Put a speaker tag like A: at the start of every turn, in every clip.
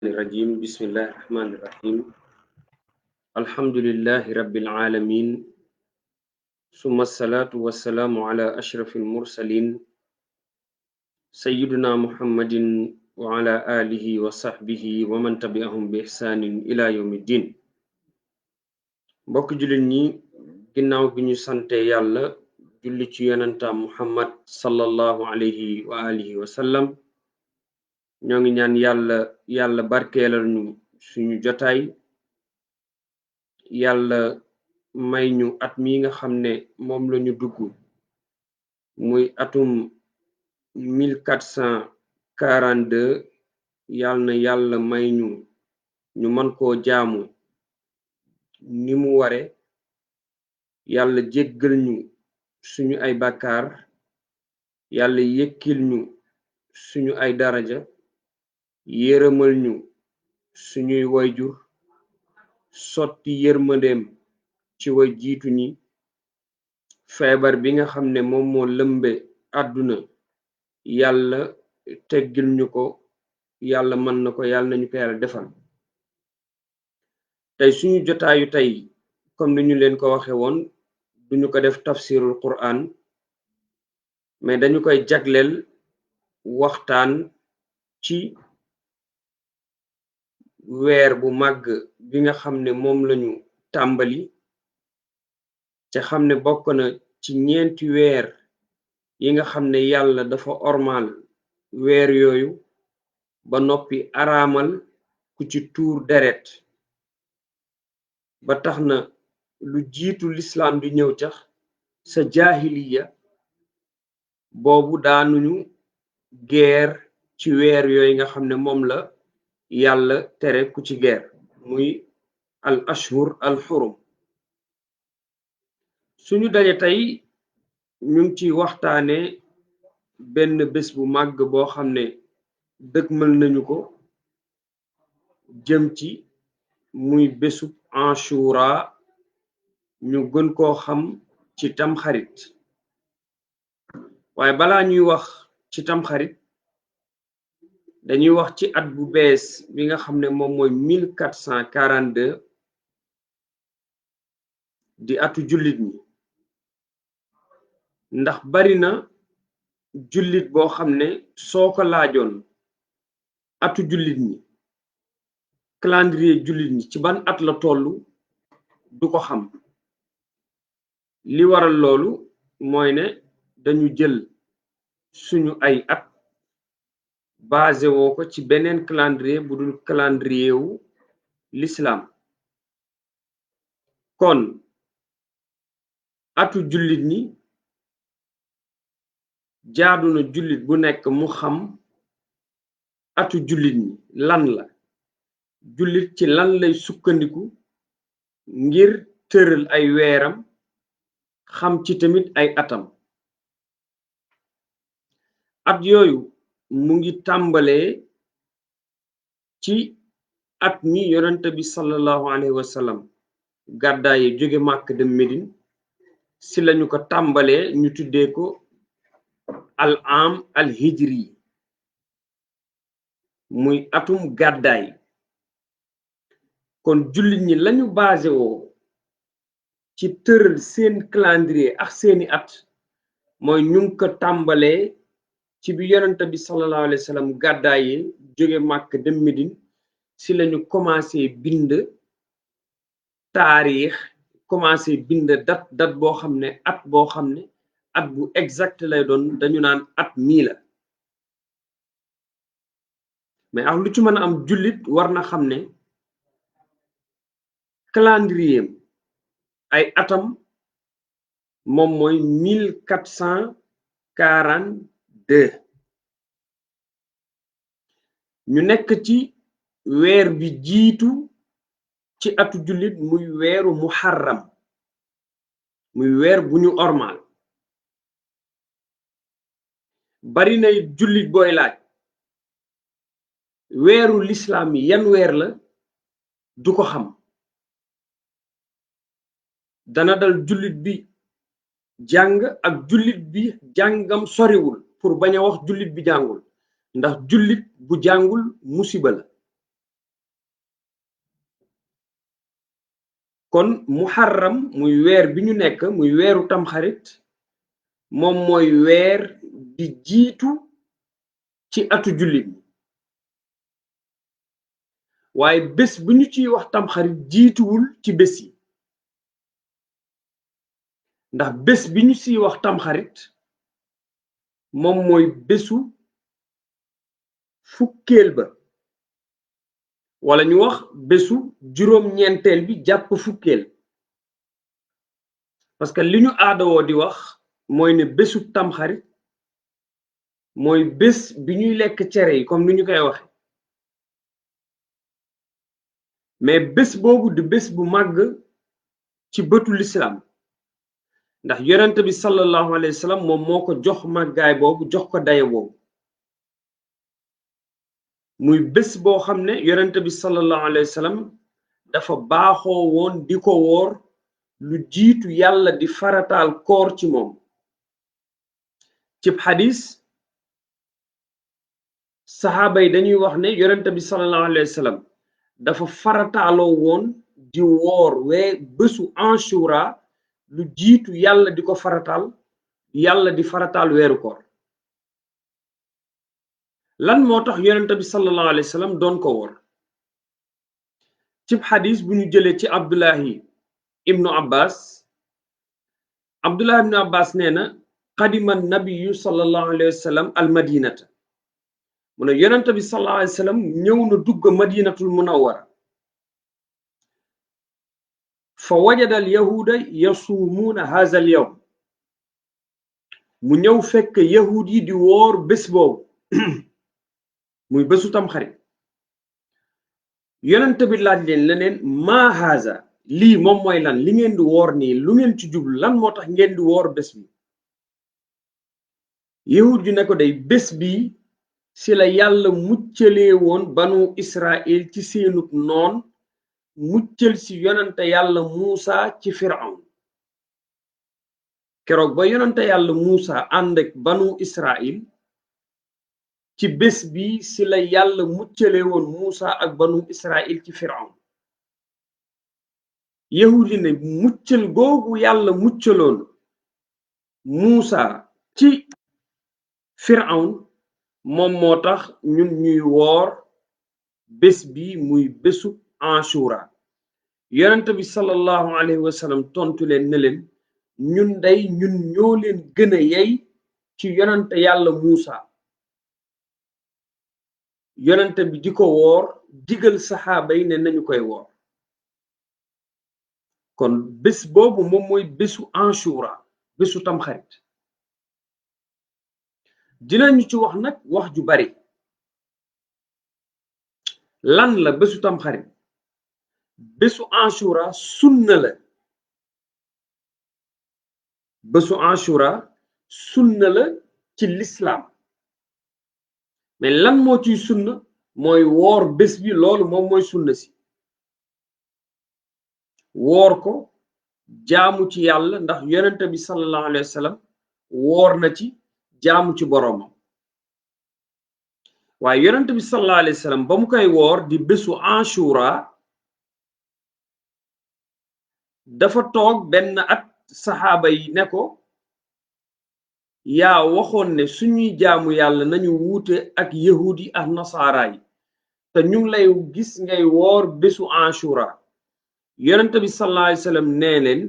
A: الرجيم بسم الله الرحمن الرحيم الحمد لله رب العالمين ثم الصلاة والسلام على أشرف المرسلين سيدنا محمد وعلى آله وصحبه ومن تبعهم بإحسان إلى يوم الدين mbokk jullit ñi ginnaaw bi ñu sante yàlla julli ci yonentam Muhammad sallallahu alayhi wa alihi wa sallam ñoo ngi ñaan yàlla barkeelal ñu suñu jotaay yàlla may ñu at mi nga xam ne moom lañu dugg muy atum 1442 yàlla may ñu mën koo jaamu ni mu ware yàlla jéggal ñu suñu ay bàkkaar yàlla yëkkil ñu suñu ay daraja yërëmal ñu suñuy wayjur sotti yërmandeem ci way jiitu ñi feebar bi nga xam ne moom moo lëmbe àdduna yàlla teggil ñu ko yàlla mën na ko yàlla nañu ko yàlla defal tey suñu jotaayu tey comme ni ñu leen ko waxe woon duñu ko def tafsirul Qur'an mais dañu koy jagleel waxtaan ci weer bu màgg bi nga xam ne moom lañu tàmbali ca xam ne bokk na ci ñeenti weer yi nga xam ne yàlla dafa ormal weer yooyu ba noppi araamal ku ci tuur deret ba tax na lu jiitu lislaam di ñëw tax sa jaahiliya boobu daanuñu geer ci weer yooyu nga xam ne moom la yàlla tere ku ci geer muy al ashhur al xurum suñu daje tey ñu ngi ci waxtaane benn bés bu màgg boo xam ne dëgmal nañu ko jëm ci muy bésub Ashura ñu gën koo xam ci tamxarit waaye balaa ñuy wax ci tamxarit dañuy wax ci at bu bees bi nga xam ne moom mooy 1442 di atu jullit ñi ndax bari na jullit boo xam ne soo ko laajoon atu jullit ñi calendrier jullit ñi ci ban at la tollu du ko xam li waral loolu mooy ne dañu jël suñu ay at basé woo ko ci beneen calendrier bu dul calendrier wu l'islam kon atu jullit ñi jaadu na jullit bu nekk mu xam atu jullit ñi lan la jullit ci lan lay sukkandiku ngir tëral ay weeram xam ci tamit ay atam at yooyu mu ngi tàmbalee ci at mi yonent bi sallallahu alayhi wa sallam gàddaaye jóge màkk dem Médine si lañu ko tàmbalee ñu tuddee ko al am al hijri muy atum gàddaay kon jullit ñi lañu basé woo ci tëral seen calendrier ak seeni at mooy ñu ngi ko tàmbalee ci bi yonent bi sallallahu alayhi wa sallam gàddaaye jóge màkk dem Médine si lañu commencé bind taarix commencé bind dat boo xam ne at boo xam ne at bu exact lay doon dañu naan at mii la mais ak lu ci mën a am jullit war na xam ne calendrier ay atam moom mooy 1442 ñu nekk ci weer bi jiitu ci atu jullit muy weeru muharram muy weer bu ñu ormal bari na jullit booy laaj weeru lislaam yi yan weer la du ko xam dana dal jullit bi jàng ak jullit bi jàngam soriwul pour bañ a wax jullit bi jàngul ndax jullit bu jàngul musiba la kon muharram muy weer bi ñu nekk muy weeru tamxarit moom mooy weer bi jiitu ci atu jullit ñi waaye bés bu ñu ciy wax tamxarit jiituwul ci bés yi ndax bés bi ñu ciy wax tamxarit moom mooy bésu fukkeel ba wala ñu wax bésu juróom-ñeenteel bi jàpp fukkeel parce que li ñu aadawoo di wax mooy ne bésu tamxarit mooy bés bi ñuy lekk cere yi comme ni ñu koy waxe mais bés boobu di bés bu màgg ci bëtu lislaam ndax yonent bi sallallahu alayhi wa sallam moom moo ko jox màggaay boobu jox ko daye boobu muy bés boo xam ne yonent bi sallallahu alayhi wa sallam dafa baaxoo woon di ko woor lu jiitu yàlla di farataal koor ci moom cib xadis saxaaba yi dañuy wax ne yonent bi sallallahu alayhi wa sallam dafa farataaloo woon di woor bésu Ashura lu jiitu yàlla di ko farataal yàlla di farataal weeru koor lan moo tax yonent bi sallallahu alayhi wa sallam doon ko woor cib xadis bu ñu jëlee ci Abdullahi ibnu Abbas nee na qadima nabiyu sallallahu alayhi wa sallam al madinata mu ne yonent bi sallallahu alayhi wa sallam ñëw na dugg madinatul munawwara fa wajada al yahuda yasuumuuna haza al yawm mu ñëw fekk yahud yi di woor bés boobu muy bésu tamxarit yonent bi laaj leen leneen maa haza lii moom mooy lan li ngeen di woor nii lu ngeen ci jublu lan moo tax ngeen di woor bés bi yahud yi ne ko day bés bi si la yàlla muccalee woon banu Israël ci seenug noon muccal si yonante yàlla Muusa ci Firawn keroog ba yonante yàlla Muusa ànd ak banu Israël ci bés bi si la yàlla muccalee woon Muusa ak banu Israël ci Firawn yahudi ne muccal googu yàlla muccaloon Muusa ci Firawn moom moo tax ñun ñuy woor bés bi muy bésu Ashura yonent bi sallallahu alayhi wa sallam tontu leen ne leen ñun ñoo leen gën a yey ci yonent yàlla Muusa yonent bi di ko woor digal saxaaba yi ne nañu koy woor kon bés boobu moom mooy bésu Ashura bésu tamxarit dinañu ci wax nag wax ju bari lan la bésu tamxarit bésu Ashura sunna la bésu Ashura sunna la ci lislaam mais lan moo ciy sunna mooy woor bés bi loolu moom mooy sunna si woor ko jaamu ci yàlla ndax yonent bi sallallahu alayhi wa sallam woor na ci jaamu ci boroomam waaye yonent bi sallallahu alayhi wa sallam ba mu koy woor di bésu Ashura dafa toog benn at saxaaba yi ne ko yaa waxoon ne suñuy jaamu yàlla nañu wuute ak yahudi ak nasaara yi te ñu ngi lay gis ngay woor bésu Ashura yonent bi sallallahu alayhi wa sallam nee leen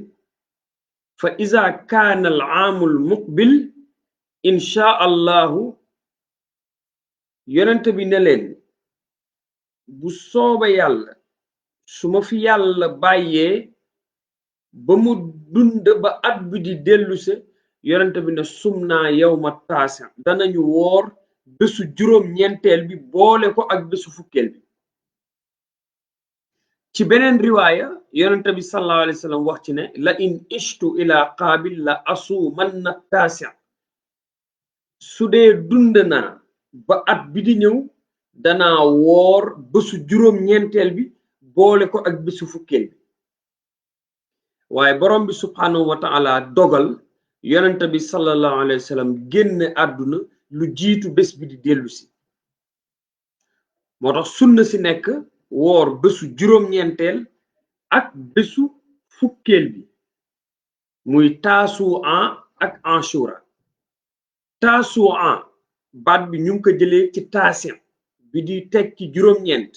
A: fa iza kaana al aamul muqbil insha allahu yonent bi ne leen bu sooba yàlla su ma fi yàlla bàyyee ba mu dund ba at bi di delluse yonent bi ne sumnaa yawma taasi danañu woor bésu juróom-ñeenteel bi boole ko ak bésu fukkeel bi ci beneen riwaaya yonent bi sallallahu alayhi wa sallam wax ci ne la in ishtu ila qaabil la asuumanna taasi su dee dund naa ba at bi di ñëw danaa woor bésu juróom-ñeenteel bi boole ko ak bésu fukkeel bi waaye borom bi subhanahu wa taala dogal yonent bi sallallahu alayhi wa sallam génn àdduna lu jiitu bés bi di dellu si moo tax sunna si nekk woor bésu juróom-ñeenteel ak bésu fukkeel bi muy taasu'an ak ashura. taasu'an baat bi ñu ngi ko jëlee ci taasin bi di tekki juróom-ñeent.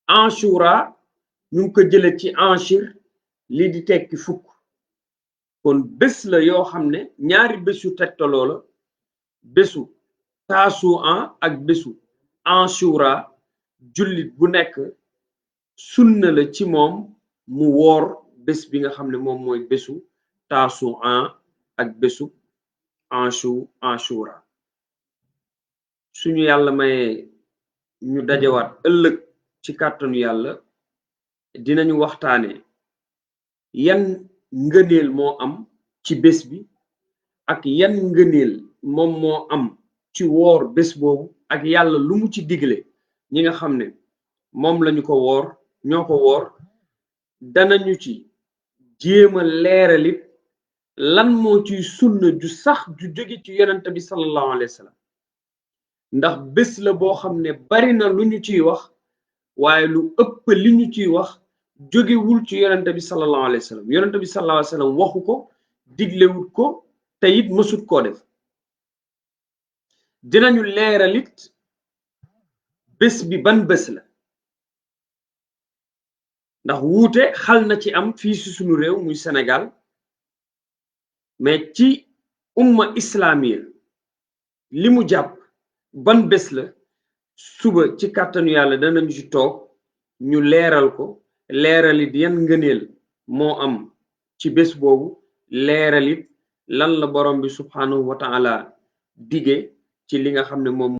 A: ashura ñu ngi ko jëlee ci anshir li di tekki fukk. kon bés la yoo xam ne ñaari bés yu tegtaloo la, bésu taasu'an ak bésu ashura. jullit bu nekk sunna la ci moom mu woor bés bi nga xam ne moom mooy bésu taasu'an ak bésu ashura. suñu yàlla mayee ñu dajawaat ëllëg ci kàttanu yàlla dinañu waxtaane yan ngëneel moo am ci bés bi ak yan ngëneel moom moo am ci woor bés boobu ak yàlla lu mu ci digle ñi nga xam ne moom lañu ko woor ñoo ko woor. danañu ci jéema leeralit lan moo ciy sunna ju sax ju jóge ci yonent bi sallallahu alayhi wa sallam, ndax bés la boo xam ne bari na lu ñu ciy wax waaye lu ëpp li ñu ciy wax jógewul ci yonent bi sallallahu alayhi wa sallam. yonent bi sallallahu alayhi wa sallam waxu ko, diglewut ko, te it mësut koo def. dinañu leeralit bés bi ban bés la, ndax wuute xal na ci am fii si sunu réew muy Sénégal, mais ci umma islamiya li mu jàpp ban bés la. suba ci kàttanu yàlla danañu ci toog ñu leeral ko, leeralit yan ngëneel moo am ci bés boobu, leeralit lan la borom bi subhanahu wa taala dige ci li nga xam ne moom